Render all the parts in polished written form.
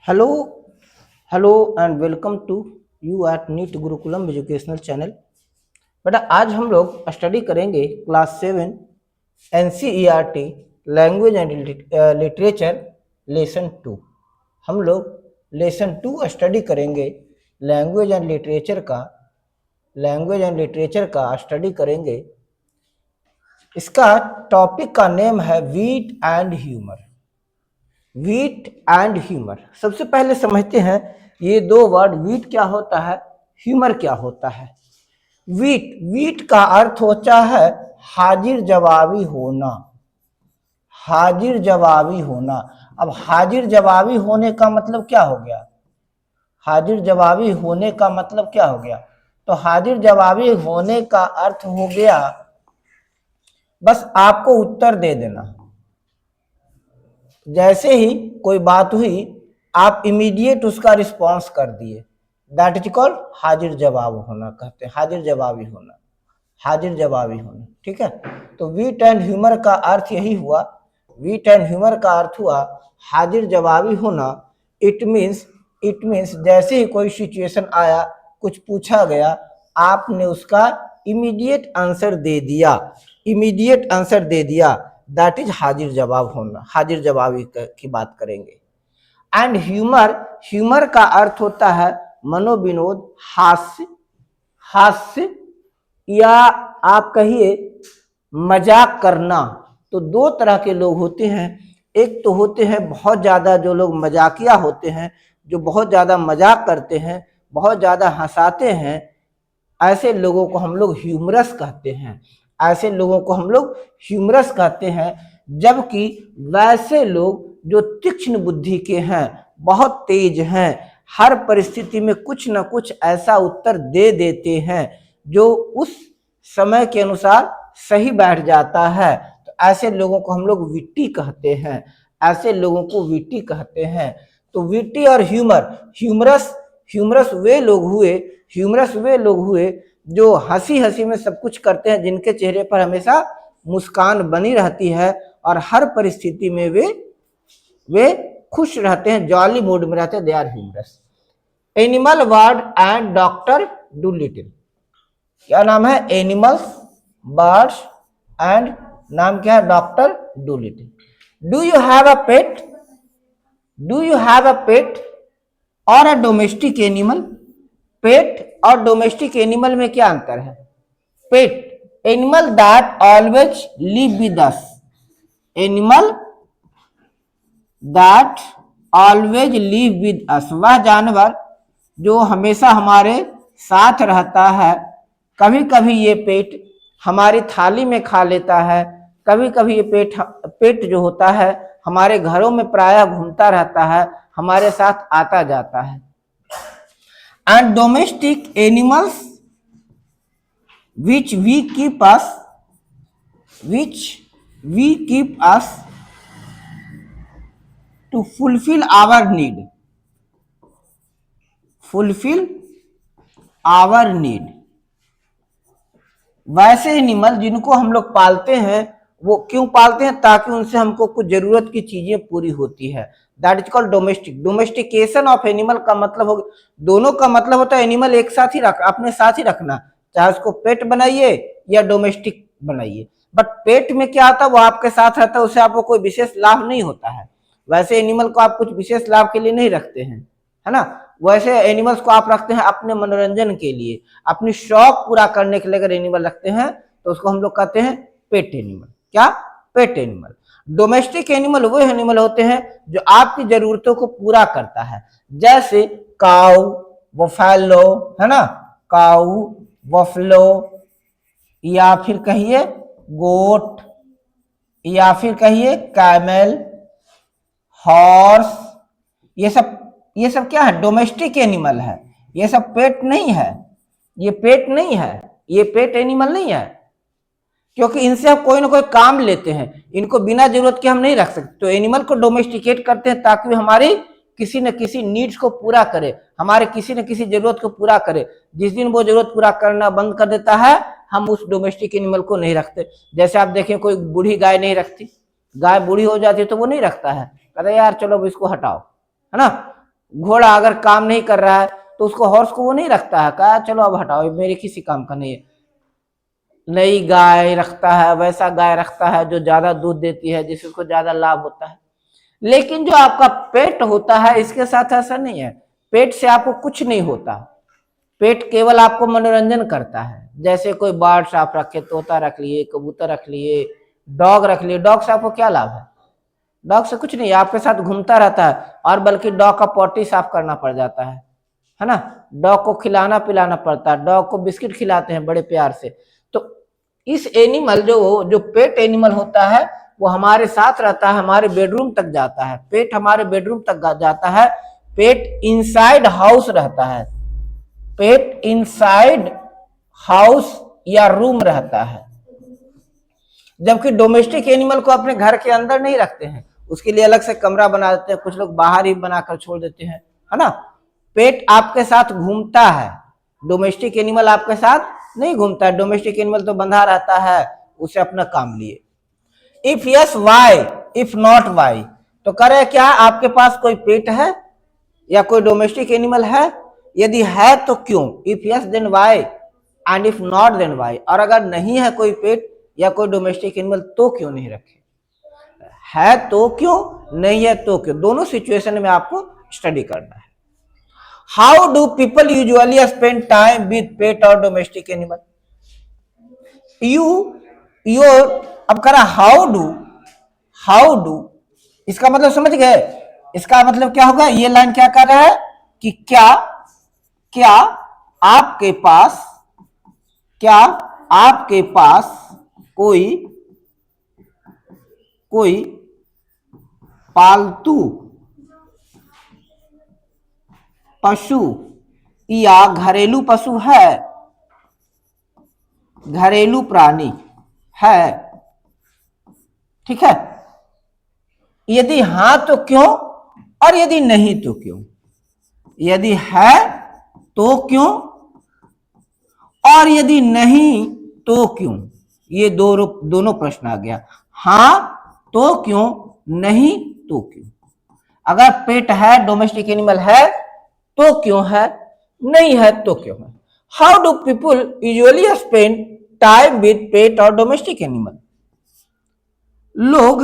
Hello hello and welcome to you at NEET Gurukulam educational channel. बेटा आज हम लोग स्टडी करेंगे class 7 NCERT language and literature lesson 2। हम लोग लेसन 2 स्टडी करेंगे। लैंग्वेज एंड लिटरेचर का स्टडी करेंगे। इसका टॉपिक का नेम है wit and humour. Wit and humour. सबसे पहले समझते हैं ये दो वर्ड, वीट क्या होता है, ह्यूमर क्या होता है। वीट का अर्थ होता है हाजिर जवाबी होना। हाजिर जवाबी होना। अब हाजिर जवाबी होने का मतलब क्या हो गया? हाजिर जवाबी होने का मतलब क्या हो गया? तो हाजिर जवाबी होने का अर्थ हो गया बस आपको उत्तर दे देना। जैसे ही कोई बात हुई आप इमीडिएट उसका रिस्पांस कर दिए, दैट इज कॉल्ड हाजिर जवाब होना कहते हैं। हाजिर जवाबी होना, हाजिर जवाबी होना, ठीक है। तो वीट एंड ह्यूमर का अर्थ यही हुआ। वीट एंड ह्यूमर का अर्थ हुआ हाजिर जवाबी होना। इट मीन्स जैसे ही कोई सिचुएशन आया, कुछ पूछा गया, आपने उसका इमीडिएट आंसर दे दिया। इमीडिएट आंसर दे दिया, दैट इज हाजिर जवाब होना। हाजिर जवाबी की बात करेंगे। एंड ह्यूमर का अर्थ होता है मनोविनोद, हास्य, हास्य या आप कहिए मजाक करना। तो दो तरह के लोग होते हैं। एक तो होते हैं बहुत ज्यादा जो लोग मजाकिया होते हैं, जो बहुत ज्यादा मजाक करते हैं, बहुत ज्यादा हंसाते हैं, ऐसे लोगों को हम लोग ह्यूमरस कहते हैं। ऐसे लोगों को हम लोग ह्यूमरस कहते हैं। जबकि वैसे लोग जो तीक्ष्ण बुद्धि के हैं, बहुत तेज हैं, हर परिस्थिति में कुछ ना कुछ ऐसा उत्तर दे देते हैं जो उस समय के अनुसार सही बैठ जाता है, तो ऐसे लोगों को हम लोग विट्टी कहते हैं। ऐसे लोगों को विट्टी कहते हैं। तो विट्टी और ह्यूमरस वे लोग हुए जो हंसी हंसी में सब कुछ करते हैं, जिनके चेहरे पर हमेशा मुस्कान बनी रहती है और हर परिस्थिति में वे खुश रहते हैं, जॉली मूड में रहते हैं। They are humorous. Animal bird and doctor Dolittle. क्या नाम है? एनिमल्स, बर्ड्स एंड नाम क्या है? Doctor Dolittle. Do you have a pet? Do you have a pet और अ डोमेस्टिक एनिमल? पेट और डोमेस्टिक एनिमल में क्या अंतर है? Pet, animal that always live with us. Animal that always live with us, वह जानवर जो हमेशा हमारे साथ रहता है। कभी कभी ये पेट हमारी थाली में खा लेता है, कभी कभी ये पेट जो होता है हमारे घरों में प्रायः घूमता रहता है, हमारे साथ आता जाता है। And domestic animals which we keep us to fulfill our need, वैसे एनिमल जिनको हम लोग पालते हैं, वो क्यों पालते हैं? ताकि उनसे हमको कुछ जरूरत की चीजें पूरी होती है। That is called domestic. Domestication of animal का मतलब हो, दोनों का मतलब होता है एनिमल एक साथ ही अपने साथ ही रखना, चाहे उसको पेट बनाइए या डोमेस्टिक बनाइए। बट पेट में क्या आता है? वो आपके साथ रहता है, उससे आपको कोई विशेष लाभ नहीं होता है। वैसे एनिमल को आप कुछ विशेष लाभ के लिए नहीं रखते हैं, है ना। वैसे एनिमल्स को आप रखते हैं अपने मनोरंजन के लिए, अपनी शौक पूरा करने के लिए अगर एनिमल रखते हैं तो उसको हम लोग कहते हैं पेट एनिमल। क्या? Pet animal. डोमेस्टिक एनिमल वो एनिमल होते हैं जो आपकी जरूरतों को पूरा करता है, जैसे काऊ, बफेलो, है ना, काऊ, बफलो, या फिर कहिए गोट, या फिर कहिए कैमल, हॉर्स। ये सब क्या है? डोमेस्टिक एनिमल है। ये सब पेट नहीं है, ये पेट नहीं है, ये पेट एनिमल नहीं है, क्योंकि इनसे हम कोई ना कोई काम लेते हैं, इनको बिना जरूरत के हम नहीं रख सकते। तो एनिमल को डोमेस्टिकेट करते हैं ताकि वे हमारी किसी न किसी नीड्स को पूरा करे, हमारे किसी न किसी जरूरत को पूरा करे। जिस दिन वो जरूरत पूरा करना बंद कर देता है, हम उस डोमेस्टिक एनिमल को नहीं रखते। जैसे आप देखें कोई बूढ़ी गाय नहीं रखती, गाय बूढ़ी हो जाती है तो वो नहीं रखता है, कहते यार चलो इसको हटाओ, है ना। घोड़ा अगर काम नहीं कर रहा है तो उसको हॉर्स को वो नहीं रखता है, कहा चलो अब हटाओ मेरे किसी काम का नहीं है। नई गाय रखता है, वैसा गाय रखता है जो ज्यादा दूध देती है, जिससे उसको ज्यादा लाभ होता है। लेकिन जो आपका पेट होता है इसके साथ ऐसा नहीं है, पेट से आपको कुछ नहीं होता, पेट केवल आपको मनोरंजन करता है। जैसे कोई बर्ड्स आप रखे, तोता रख लिए, कबूतर रख लिए, डॉग रख लिए, डॉग से आपको क्या लाभ है? डॉग से कुछ नहीं, आपके साथ घूमता रहता है, और बल्कि डॉग का पॉटी साफ करना पड़ जाता है ना, डॉग को खिलाना पिलाना पड़ता है, डॉग को बिस्किट खिलाते हैं बड़े प्यार से। तो इस एनिमल जो पेट एनिमल होता है वो हमारे साथ रहता है, हमारे बेडरूम तक जाता है, पेट हमारे बेडरूम तक जाता है, पेट इनसाइड हाउस रहता है, पेट इनसाइड हाउस या रूम रहता है। जबकि डोमेस्टिक एनिमल को अपने घर के अंदर नहीं रखते हैं, उसके लिए अलग से कमरा बना देते हैं, कुछ लोग बाहर ही बनाकर छोड़ देते हैं, है ना। पेट आपके साथ घूमता है, डोमेस्टिक एनिमल आपके साथ नहीं घूमता है, डोमेस्टिक एनिमल तो बंधा रहता है, उसे अपना काम लिए। If yes why, if not why, तो कह रहे क्या आपके पास कोई पेट है या कोई डोमेस्टिक एनिमल है? यदि है तो क्यों? If yes then why, and if not then why. और अगर नहीं है कोई पेट या कोई डोमेस्टिक एनिमल तो क्यों नहीं रखे? है तो क्यों, नहीं है तो क्यों, दोनों सिचुएशन में आपको स्टडी करना है। How do people usually spend time with pet और डोमेस्टिक एनिमल? योर अब कह रहा हाउ डू, इसका मतलब समझ गए? इसका मतलब क्या होगा? ये लाइन क्या कर रहा है कि क्या आपके पास कोई पालतू पशु या घरेलू पशु है, घरेलू प्राणी है, ठीक है। यदि हां तो क्यों, और यदि नहीं तो क्यों? यदि है तो क्यों, और यदि नहीं तो क्यों? ये दोनों प्रश्न आ गया। हां तो क्यों, नहीं तो क्यों? अगर पेट है, डोमेस्टिक एनिमल है तो क्यों है, नहीं है तो क्यों है? How do people usually spend time with pet और डोमेस्टिक एनिमल? लोग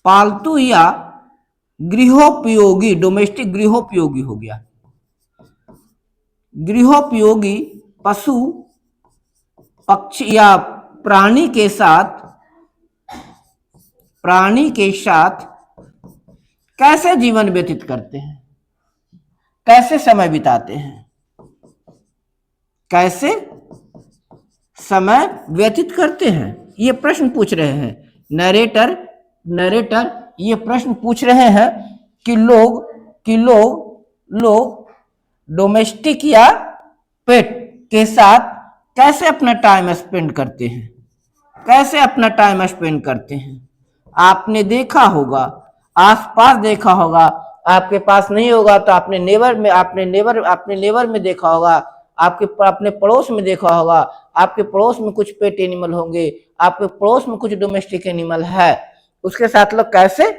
पालतू या गृहोपयोगी, डोमेस्टिक गृहोपयोगी हो गया, गृहोपयोगी पशु पक्षी या प्राणी के साथ कैसे जीवन व्यतीत करते हैं, कैसे समय बिताते हैं, कैसे समय व्यतीत करते हैं, ये प्रश्न पूछ रहे हैं नरेटर ये प्रश्न पूछ रहे हैं कि लोग डोमेस्टिक या पेट के साथ कैसे अपना टाइम स्पेंड करते हैं, कैसे अपना टाइम स्पेंड करते हैं। आपने देखा होगा, आसपास देखा होगा, आपके पास नहीं होगा तो आपने नेबर में देखा होगा, अपने पड़ोस में देखा होगा, आपके पड़ोस में कुछ पेट एनिमल होंगे, आपके पड़ोस में कुछ डोमेस्टिक एनिमल है, उसके साथ लोग कैसे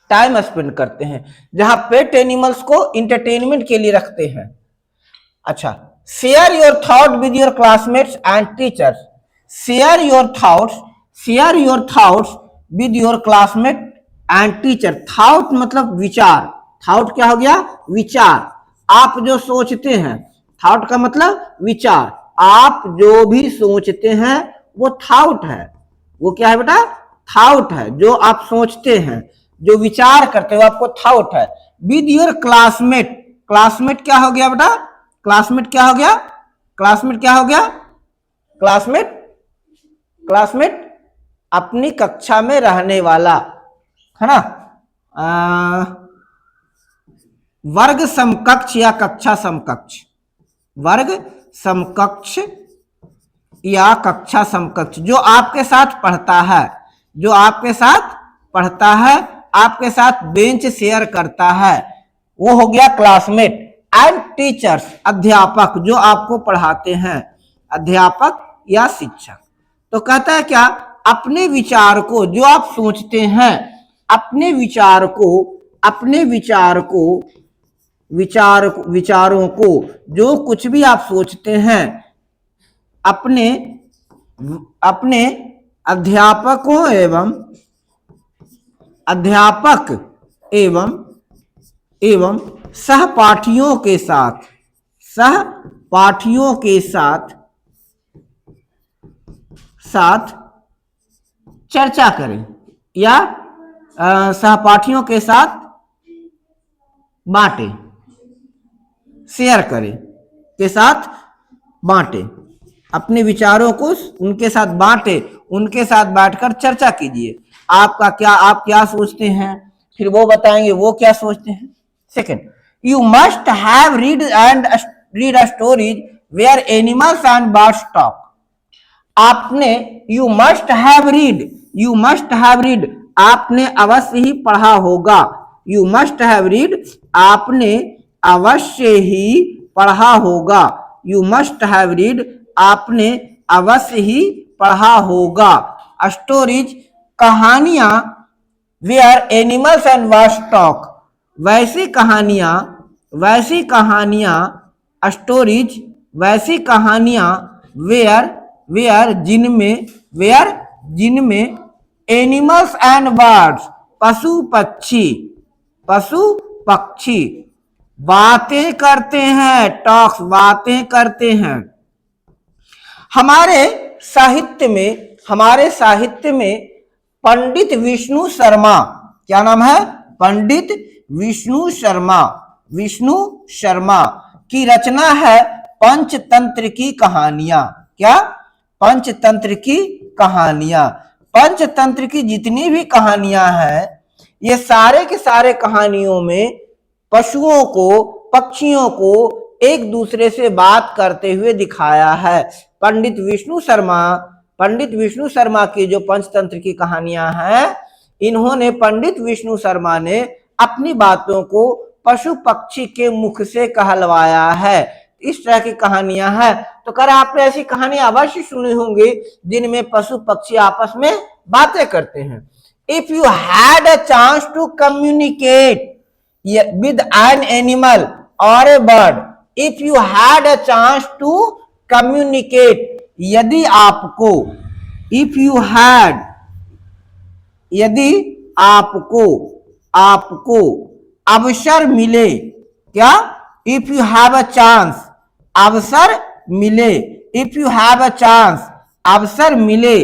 टाइम स्पेंड करते हैं। जहां पेट एनिमल्स को इंटरटेनमेंट के लिए रखते हैं। अच्छा, share your thought with your classmates and teachers. Share your thoughts with your classmate and teacher. Thought मतलब विचार, थॉट क्या हो गया? विचार, आप जो सोचते हैं, थॉट का मतलब विचार, आप जो भी सोचते हैं वो थॉट है। वो क्या है बेटा? थॉट है, जो आप सोचते हैं, जो विचार करते हो आपको थॉट है। विद योर क्लासमेट, क्लासमेट क्या हो गया बेटा? क्लासमेट क्या हो गया? क्लासमेट अपनी कक्षा में रहने वाला, है ना, वर्ग समकक्ष या कक्षा समकक्ष, वर्ग समकक्ष या कक्षा समकक्ष, जो आपके साथ पढ़ता है, आपके साथ बेंच शेयर करता है, वो हो गया क्लासमेट। एंड टीचर्स, अध्यापक, जो आपको पढ़ाते हैं, अध्यापक या शिक्षक। तो कहता है क्या? अपने विचार को, जो आप सोचते हैं, अपने विचारों को, जो कुछ भी आप सोचते हैं, अपने अध्यापकों एवं सहपाठियों के साथ चर्चा करें या सहपाठियों के साथ बांटें, शेयर करें, के साथ बांटें, अपने विचारों को उनके साथ बांटें, उनके साथ बैठकर चर्चा कीजिए। आप क्या सोचते हैं, फिर वो बताएंगे वो क्या सोचते हैं। Second, you must have read a stories where animals and birds talk. आपने यू मस्ट हैव रीड, आपने अवश्य ही पढ़ा होगा। यू मस्ट हैव रीड, आपने अवश्य ही पढ़ा होगा। यू मस्ट हैव रीड, आपने अवश्य ही पढ़ा होगा। स्टोरीज, कहानियां, where animals and birds talk, वैसी कहानियां, स्टोरीज, वैसी कहानियां, वेयर जिनमें एनिमल्स एंड बर्ड्स, पशु पक्षी बातें करते हैं, टॉक्स, बातें करते हैं। हमारे साहित्य में पंडित विष्णु शर्मा, क्या नाम है, पंडित विष्णु शर्मा की रचना है पंचतंत्र की कहानियां। क्या? पंचतंत्र की कहानियां। पंचतंत्र की जितनी भी कहानियां हैं, ये सारे के सारे कहानियों में पशुओं को, पक्षियों को एक दूसरे से बात करते हुए दिखाया है। पंडित विष्णु शर्मा की जो पंचतंत्र की कहानियां हैं, इन्होंने, पंडित विष्णु शर्मा ने अपनी बातों को पशु पक्षी के मुख से कहलवाया है। इस तरह की कहानियां हैं। तो कर आपने ऐसी कहानी अवश्य सुनी होंगी जिनमें पशु पक्षी आपस में बातें करते हैं। If you had a chance to communicate with an animal or a bird, if you had a chance to communicate, यदि आपको अवसर मिले, क्या? if you have a chance, अवसर मिले, if you have a chance, अवसर मिले,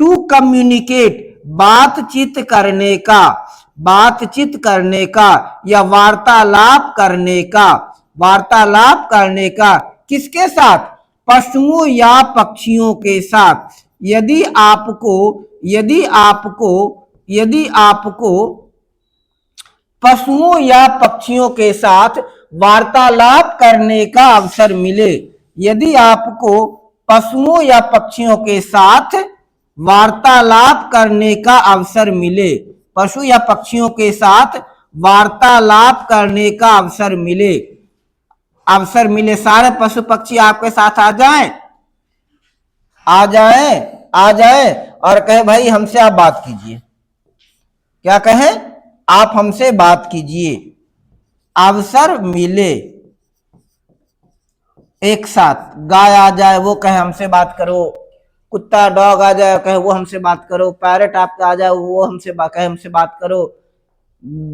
to communicate, बातचीत करने का या वार्तालाप करने का, किसके साथ? पशुओं या पक्षियों के साथ। यदि आपको पशुओं या पक्षियों के साथ वार्तालाप करने का अवसर मिले, यदि आपको पशुओं या पक्षियों के साथ वार्तालाप करने का अवसर मिले, पशु या पक्षियों के साथ वार्तालाप करने का अवसर मिले, सारे पशु पक्षी आपके साथ आ जाए और कहे भाई हमसे आप बात कीजिए। क्या कहे? आप हमसे बात कीजिए। अवसर मिले, एक साथ गाय आ जाए, वो कहे हमसे बात करो, कुत्ता डॉग आ जाए कहे वो हमसे बात करो, पैरेट आपका आ जाए वो हमसे बात करो,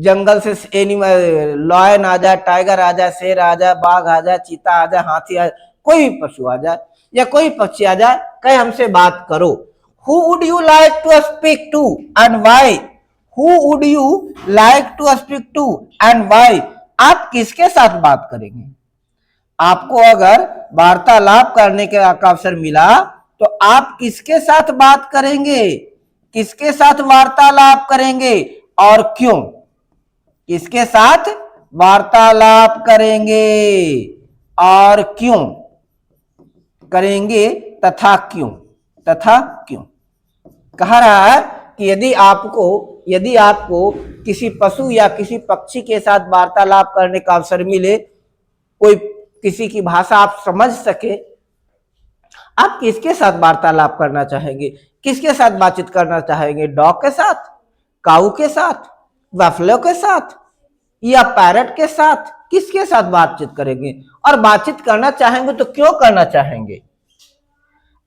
जंगल से एनिमल लॉयन आ जाए, टाइगर आ जाए, शेर आ जाए, बाघ आ जाए, चीता आ जाए, हाथी आ जाए, कोई भी पशु आ जाए या कोई पक्षी आ जाए, कहे हमसे बात करो। Who would you like to speak to and why? Who would you like to speak to and why? आप किसके साथ बात करेंगे? आपको अगर वार्तालाप करने का अवसर मिला तो आप किसके साथ बात करेंगे, किसके साथ वार्तालाप करेंगे और क्यों? किसके साथ वार्तालाप करेंगे और क्यों करेंगे, तथा क्यों कह रहा है कि यदि आपको किसी पशु या किसी पक्षी के साथ वार्तालाप करने का अवसर मिले, कोई किसी की भाषा आप समझ सके, आप किसके साथ वार्तालाप करना चाहेंगे? किसके साथ बातचीत करना चाहेंगे? डॉग के साथ, काऊ के साथ, बफलो के साथ या पैरट के साथ? किसके साथ बातचीत करेंगे? और बातचीत करना चाहेंगे तो क्यों करना चाहेंगे?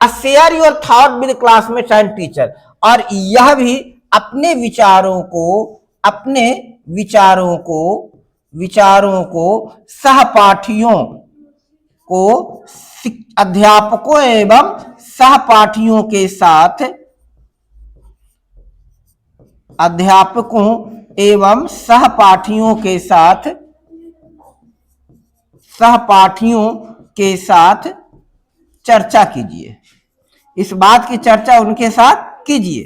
Share your thought with classmates and teacher, और यह भी अपने विचारों को सहपाठियों को, अध्यापकों एवं सहपाठियों के साथ, अध्यापकों एवं सहपाठियों के साथ चर्चा कीजिए। इस बात की चर्चा उनके साथ कीजिए।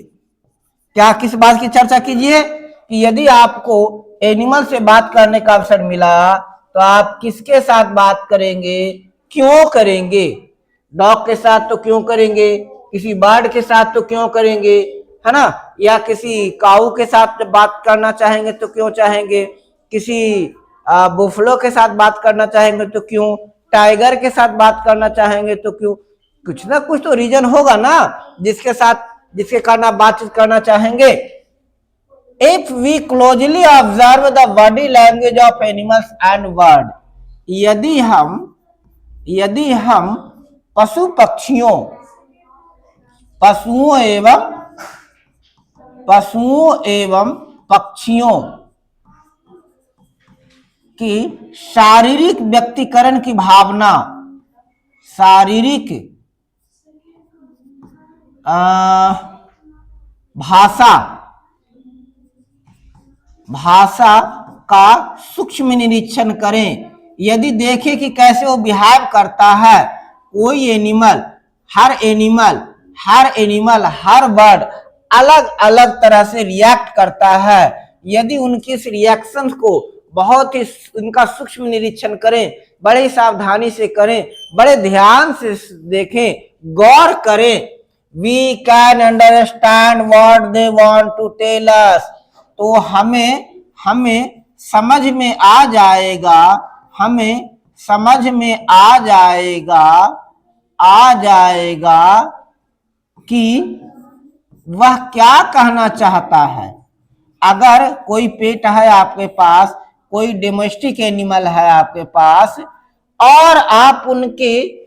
क्या, किस बात की चर्चा कीजिए? कि यदि आपको एनिमल से बात करने का अवसर मिला तो आप किसके साथ बात करेंगे, क्यों करेंगे? डॉग के साथ तो क्यों करेंगे, किसी बर्ड के साथ तो क्यों करेंगे, है ना? या किसी काऊ के साथ बात करना चाहेंगे तो क्यों चाहेंगे? किसी बुफलो के साथ बात करना चाहेंगे तो क्यों? टाइगर के साथ बात करना चाहेंगे तो क्यों? कुछ ना कुछ तो रीजन होगा ना जिसके कारण आप बातचीत करना चाहेंगे। If we closely observe the body language of animals and birds, यदि हम पशुओं एवं पक्षियों की शारीरिक व्यक्तीकरण की भावना, शारीरिक भाषा का सूक्ष्म निरीक्षण करें, यदि देखें कि कैसे वो बिहेव करता है। कोई एनिमल, हर बर्ड अलग अलग तरह से रिएक्ट करता है। यदि उनके इस रिएक्शन को बहुत ही उनका सूक्ष्म निरीक्षण करें, बड़े सावधानी से करें, बड़े ध्यान से देखें, गौर करें, we can understand what they want to tell us, तो हमें समझ में आ जाएगा कि वह क्या कहना चाहता है। अगर कोई पेट है आपके पास, कोई डोमेस्टिक एनिमल है आपके पास, और आप उनके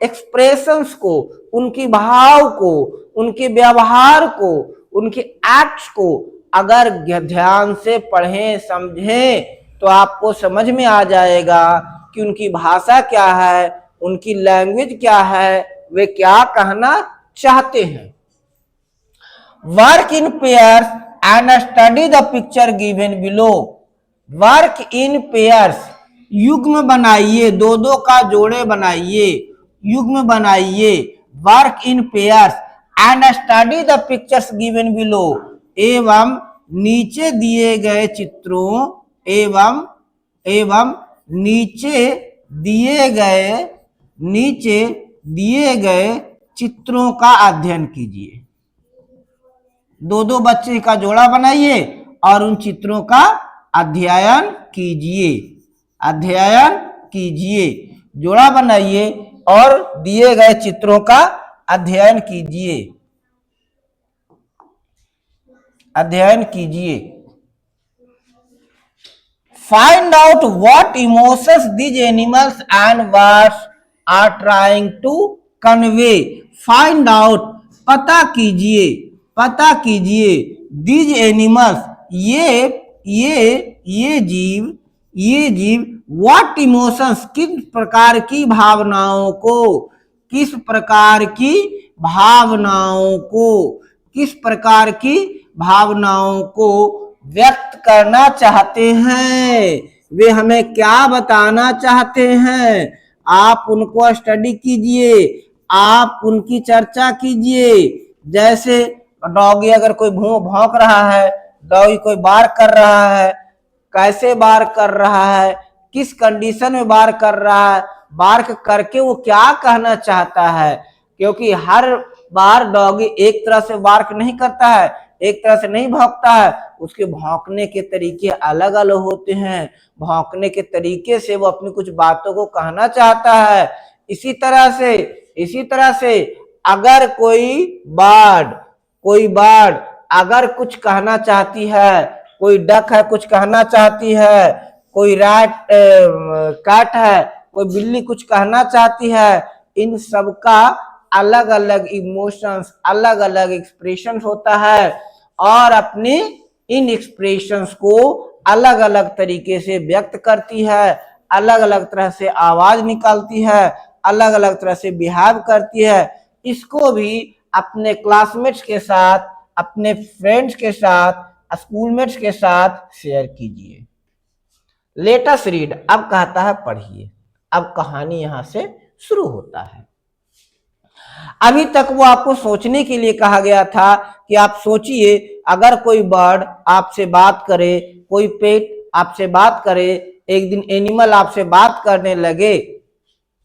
एक्सप्रेशंस को, उनकी भाव को, उनके व्यवहार को, उनके एक्ट्स को अगर ध्यान से पढ़ें, समझें, तो आपको समझ में आ जाएगा कि उनकी भाषा क्या है, उनकी लैंग्वेज क्या है, वे क्या कहना चाहते हैं। Work in pairs and study the picture given below. Work in pairs, युग्म बनाइए, दो का जोड़े बनाइए, युग्म बनाइए। Work in pairs and study the pictures given below, एवं नीचे दिए गए चित्रों का अध्ययन कीजिए। दो बच्चे का जोड़ा बनाइए और उन चित्रों का अध्ययन कीजिए। जोड़ा बनाइए और दिए गए चित्रों का अध्ययन कीजिए। Find out what emotions these animals and birds are trying to convey. Find out, पता कीजिए these animals, ये जीव what emotions, किस प्रकार की भावनाओं को व्यक्त करना चाहते हैं। वे हमें क्या बताना चाहते हैं। आप उनको स्टडी कीजिए, आप उनकी चर्चा कीजिए। जैसे डॉगी अगर कोई भौंक रहा है, डॉगी कोई बार कर रहा है, कैसे बार कर रहा है, किस कंडीशन में बार कर रहा है, बार्क करके वो क्या कहना चाहता है। क्योंकि हर बार डॉगी एक तरह से बार्क नहीं करता है, एक तरह से नहीं भौंकता है, उसके भौंकने के तरीके अलग अलग होते हैं। भौंकने के तरीके से वो अपनी कुछ बातों को कहना चाहता है। इसी तरह से अगर कोई बर्ड अगर कुछ कहना चाहती है, कोई डक है कुछ कहना चाहती है, कोई कैट है, कोई बिल्ली कुछ कहना चाहती है, इन सब का अलग अलग इमोशंस, अलग अलग एक्सप्रेशंस होता है और अपने इन एक्सप्रेशंस को अलग अलग तरीके से व्यक्त करती है, अलग अलग तरह से आवाज निकालती है, अलग अलग तरह से बिहेव करती है। इसको भी अपने क्लासमेट्स के साथ, अपने फ्रेंड्स के साथ, स्कूलमेट्स के साथ शेयर कीजिए। लेट अस रीड, अब कहता है पढ़िए। अब कहानी यहां से शुरू होता है। अभी तक वो आपको सोचने के लिए कहा गया था कि आप सोचिए, अगर कोई बर्ड आपसे बात करे, कोई पेट आपसे बात करे, एक दिन एनिमल आपसे बात करने लगे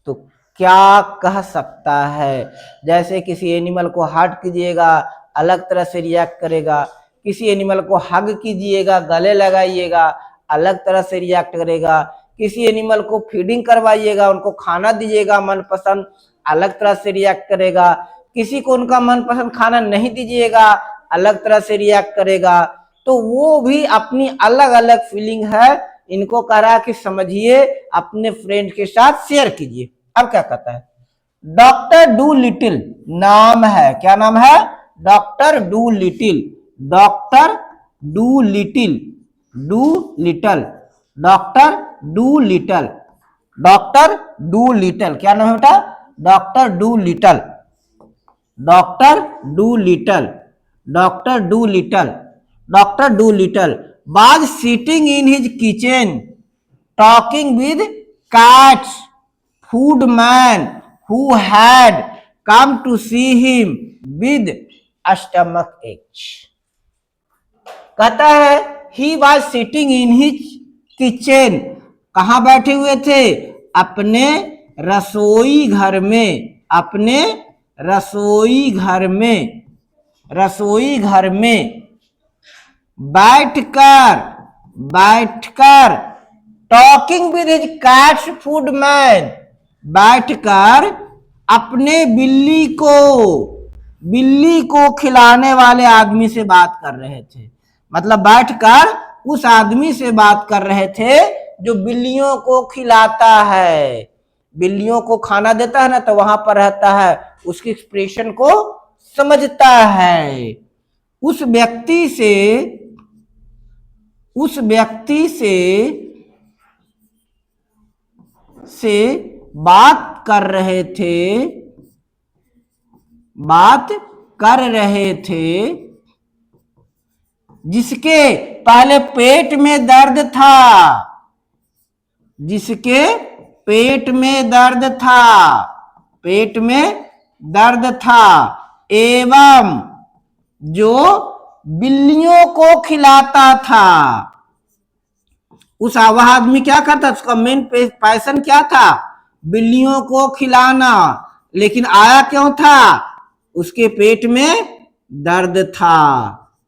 तो क्या कह सकता है। जैसे किसी एनिमल को हर्ट कीजिएगा, अलग तरह से रिएक्ट करेगा, किसी एनिमल को हग कीजिएगा, गले लगाइएगा, अलग तरह से रिएक्ट करेगा, किसी एनिमल को फीडिंग करवाइएगा, उनको खाना दीजिएगा मनपसंद, अलग तरह से रिएक्ट करेगा, किसी को उनका मनपसंद खाना नहीं दीजिएगा, अलग तरह से रिएक्ट करेगा। तो वो भी अपनी अलग अलग फीलिंग है, इनको कह रहा है कि समझिए, अपने फ्रेंड के साथ शेयर कीजिए। अब क्या कहता है, डॉक्टर डू लिटिल नाम है, क्या नाम है, doctor do little, doctor do little, do little, doctor do little, doctor do little, क्या नाम है बेटा, doctor do little, doctor do little, doctor do little, doctor do little was sitting in his kitchen talking with cats foodman who had come to see him with a stomach ache। कहता है he was sitting in his kitchen, कहां बैठे हुए थे, अपने रसोई घर में, अपने रसोई घर में, रसोई घर में बैठकर, बैठकर, टॉकिंग विद हिज कैट्स फूडमैन, बैठकर अपने बिल्ली को खिलाने वाले आदमी से बात कर रहे थे। मतलब बैठकर उस आदमी से बात कर रहे थे जो बिल्लियों को खिलाता है, बिल्लियों को खाना देता है ना, तो वहां पर रहता है, उसके एक्सप्रेशन को समझता है। उस व्यक्ति से बात कर रहे थे जिसके पहले पेट में दर्द था, जिसके पेट में दर्द था, पेट में दर्द था, एवं जो बिल्लियों को खिलाता था। वह आदमी क्या करता, उसका मेन पैशन क्या था, बिल्लियों को खिलाना, लेकिन आया क्यों था, उसके पेट में दर्द था।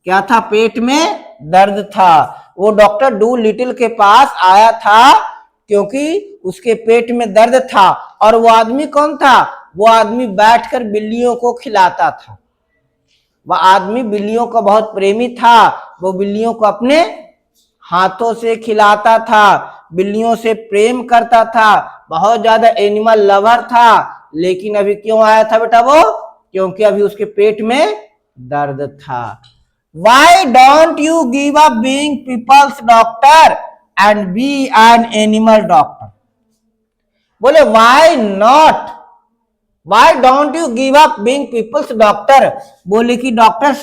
क्या था, पेट में दर्द था। वो डॉक्टर डू लिटिल के पास आया था क्योंकि उसके पेट में दर्द था। और वो आदमी कौन था, वो आदमी बैठकर बिल्लियों को खिलाता था। वह आदमी बिल्लियों का बहुत प्रेमी था, वो बिल्लियों को अपने हाथों से खिलाता था, बिल्लियों से प्रेम करता था, बहुत ज्यादा एनिमल लवर था। लेकिन अभी क्यों आया था बेटा वो, क्योंकि अभी उसके पेट में दर्द था। Why don't you give up being people's doctor and be an animal doctor? बोले why not, why don't you give up being people's doctor? बोले कि डॉक्टर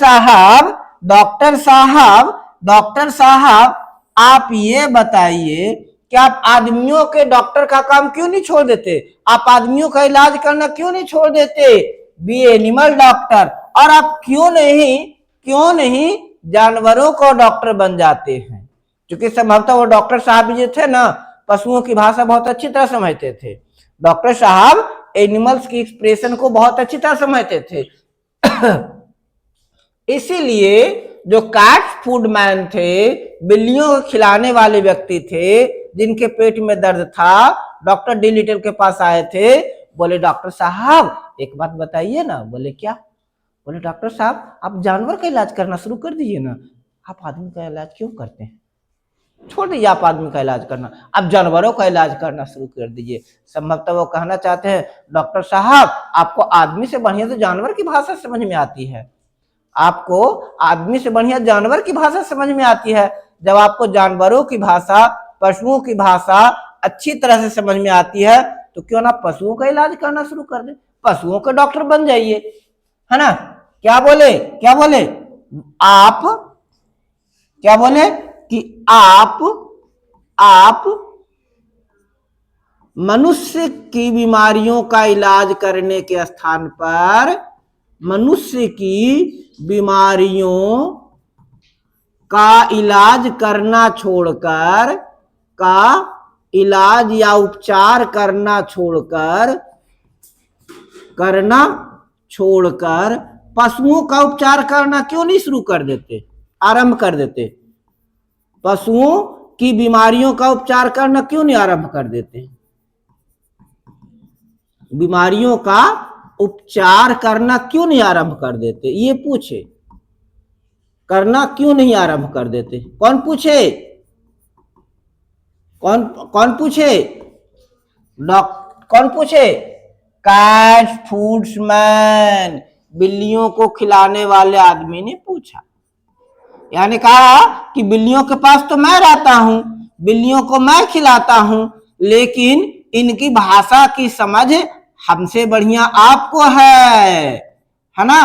साहब आप ये बताइए कि आप आदमियों के डॉक्टर का काम क्यों नहीं छोड़ देते, आप आदमियों का इलाज करना क्यों नहीं छोड़ देते, बी एनिमल डॉक्टर, और आप क्यों नहीं जानवरों को डॉक्टर बन जाते हैं। क्योंकि संभवतः वो डॉक्टर साहब जो थे ना, पशुओं की भाषा बहुत अच्छी तरह समझते थे। डॉक्टर साहब एनिमल्स की एक्सप्रेशन को बहुत अच्छी तरह समझते थे। इसीलिए जो कैट फूडमैन थे, बिल्लियों को खिलाने वाले व्यक्ति थे, जिनके पेट में दर्द था, डॉक्टर डी लिटिल के पास आए थे। बोले डॉक्टर साहब एक बात बताइए ना। बोले क्या? बोले डॉक्टर साहब आप जानवर का इलाज करना शुरू कर दीजिए ना, आप आदमी का इलाज क्यों करते हैं? छोड़ दीजिए आप आदमी का इलाज करना, आप जानवरों का इलाज करना शुरू कर दीजिए। संभवतः वो कहना चाहते हैं डॉक्टर साहब आपको आदमी से बढ़िया तो जानवर की भाषा समझ में आती है, आपको आदमी से बढ़िया जानवर की भाषा समझ में आती है। जब आपको जानवरों की भाषा, पशुओं की भाषा अच्छी तरह से समझ में आती है तो क्यों ना पशुओं का इलाज करना शुरू कर दे, पशुओं के डॉक्टर बन जाइए, है ना? क्या बोले? क्या बोले आप? क्या बोले कि आप मनुष्य की बीमारियों का इलाज करने के स्थान पर मनुष्य की बीमारियों का इलाज करना छोड़कर इलाज या उपचार करना छोड़कर पशुओं का उपचार करना क्यों नहीं शुरू कर देते, आरंभ कर देते? पशुओं की बीमारियों का उपचार करना क्यों नहीं आरंभ कर देते? बीमारियों का उपचार करना क्यों नहीं आरंभ कर देते? ये पूछे, करना क्यों नहीं आरंभ कर देते? कौन पूछे? कौन पूछे? कौन पूछे? कैट फूड्समैन, बिल्लियों को खिलाने वाले आदमी ने पूछा। यानी कहा कि बिल्लियों के पास तो मैं रहता हूं, बिल्लियों को मैं खिलाता हूं, लेकिन इनकी भाषा की समझ हमसे बढ़िया आपको है ना?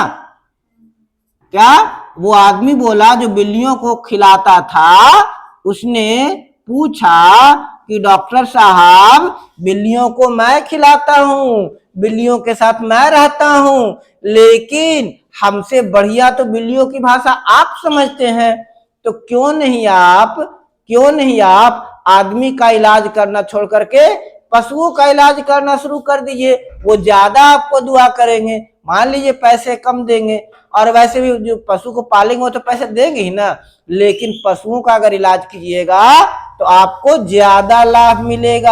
क्या वो आदमी बोला जो बिल्लियों को खिलाता था, उसने पूछा कि डॉक्टर साहब बिल्लियों को मैं खिलाता हूं, बिल्लियों के साथ मैं रहता हूं, लेकिन हमसे बढ़िया तो बिल्लियों की भाषा आप समझते हैं, तो क्यों नहीं आप आदमी का इलाज करना छोड़ करके पशुओं का इलाज करना शुरू कर दीजिए, वो ज्यादा आपको दुआ करेंगे। मान लीजिए पैसे कम देंगे, और वैसे भी जो पशु को पालेंगे वो तो पैसे देंगे ही ना, लेकिन पशुओं का अगर इलाज कीजिएगा तो आपको ज्यादा लाभ मिलेगा।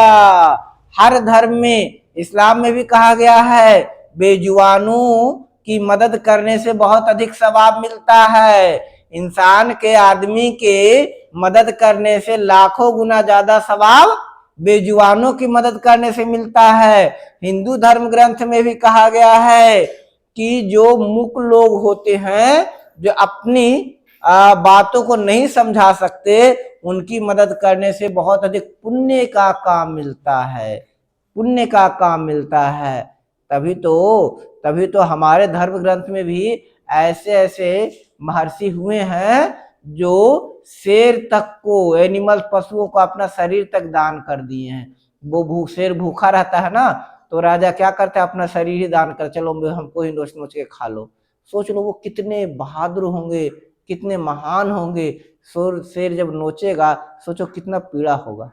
हर धर्म में, इस्लाम में भी कहा गया है बेजुबानों की मदद करने से बहुत अधिक सवाब मिलता है। इंसान के, आदमी के मदद करने से लाखों गुना ज्यादा सवाब बेजुबानों की मदद करने से मिलता है। हिंदू धर्म ग्रंथ में भी कहा गया है कि जो मूक लोग होते हैं, जो अपनी बातों को नहीं समझा सकते, उनकी मदद करने से बहुत अधिक पुण्य का काम मिलता है, पुण्य का काम मिलता है। तभी तो हमारे धर्म ग्रंथ में भी ऐसे ऐसे महर्षि हुए हैं जो शेर तक को, एनिमल पशुओं को अपना शरीर तक दान कर दिए हैं। वो शेर भूखा रहता है ना, तो राजा क्या करता है, अपना शरीर ही दान कर, चलो हमको ही नोच नोच के खा लो। सोच लो वो कितने बहादुर होंगे, कितने महान होंगे। शेर जब नोचेगा सोचो कितना पीड़ा होगा,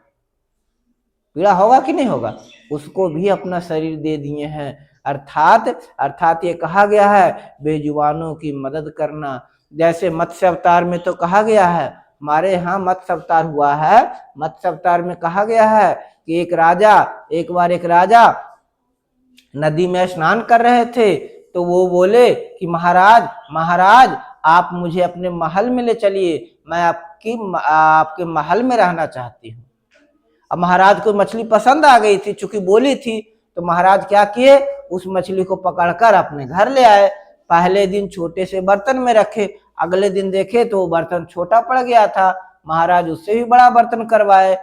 पीड़ा होगा कि नहीं होगा? उसको भी अपना शरीर दे दिए हैं। अर्थात ये कहा गया है बेजुबानों की मदद करना। जैसे मत्स्य अवतार में तो कहा गया है, हमारे यहाँ मत्स्य अवतार हुआ है, मत्स्य अवतार में कहा गया है कि एक बार एक राजा नदी में स्नान कर रहे थे, तो वो बोले कि महाराज आप मुझे अपने महल में ले चलिए, मैं आपके महल में रहना चाहती हूँ। अब महाराज को मछली पसंद आ गई थी, चूंकि बोली थी, तो महाराज क्या किए, उस मछली को पकड़कर अपने घर ले आए। पहले दिन छोटे से बर्तन में रखे, अगले दिन देखे तो वो बर्तन छोटा पड़ गया था, महाराज उससे भी बड़ा बर्तन करवाए।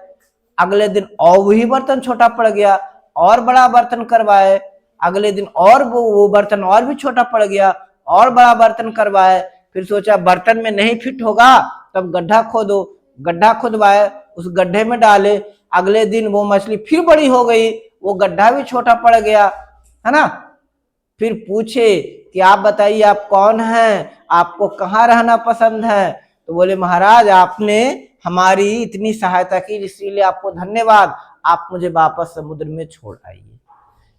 अगले दिन और वही बर्तन छोटा पड़ गया, और बड़ा बर्तन करवाए। अगले दिन और वो बर्तन और भी छोटा पड़ गया, और बड़ा बर्तन करवाए। फिर सोचा बर्तन में नहीं फिट होगा, तब गड्ढा खोदो, गड्ढा खुदवाए, उस गड्ढे में डाले। अगले दिन वो मछली फिर बड़ी हो गई, वो गड्ढा भी छोटा पड़ गया, है ना? फिर पूछे कि आप बताइए आप कौन हैं, आपको कहाँ रहना पसंद है? तो बोले महाराज आपने हमारी इतनी सहायता की, इसीलिए आपको धन्यवाद, आप मुझे वापस समुद्र में छोड़ आइए।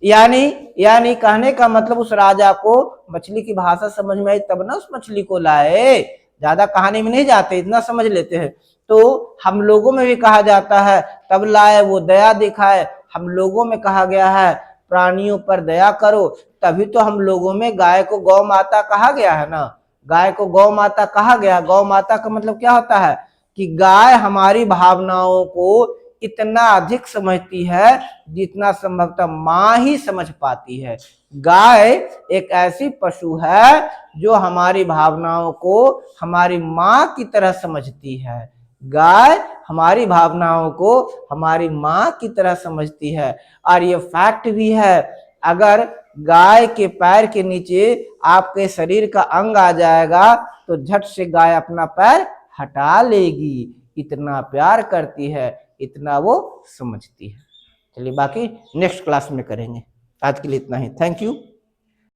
यानी कहने का मतलब उस राजा को मछली की भाषा समझ में आई, तब ना उस मछली को लाए। ज्यादा कहानी में नहीं जाते, इतना समझ लेते हैं। तो हम लोगों में भी कहा जाता है तब लाए वो दया दिखाए। हम लोगों में कहा गया है प्राणियों पर दया करो, तभी तो हम लोगों में गाय को गौ माता कहा गया है ना। गाय को गौ माता कहा गया। गौ माता का मतलब क्या होता है कि गाय हमारी भावनाओं को इतना अधिक समझती है जितना संभवतः माँ ही समझ पाती है। गाय एक ऐसी पशु है जो हमारी भावनाओं को हमारी माँ की तरह समझती है। गाय हमारी भावनाओं को हमारी माँ की तरह समझती है। और ये फैक्ट भी है, अगर गाय के पैर के नीचे आपके शरीर का अंग आ जाएगा तो झट से गाय अपना पैर हटा लेगी। इतना प्यार करती है, इतना वो समझती है। चलिए बाकी नेक्स्ट क्लास में करेंगे। आज के लिए इतना ही। Thank you.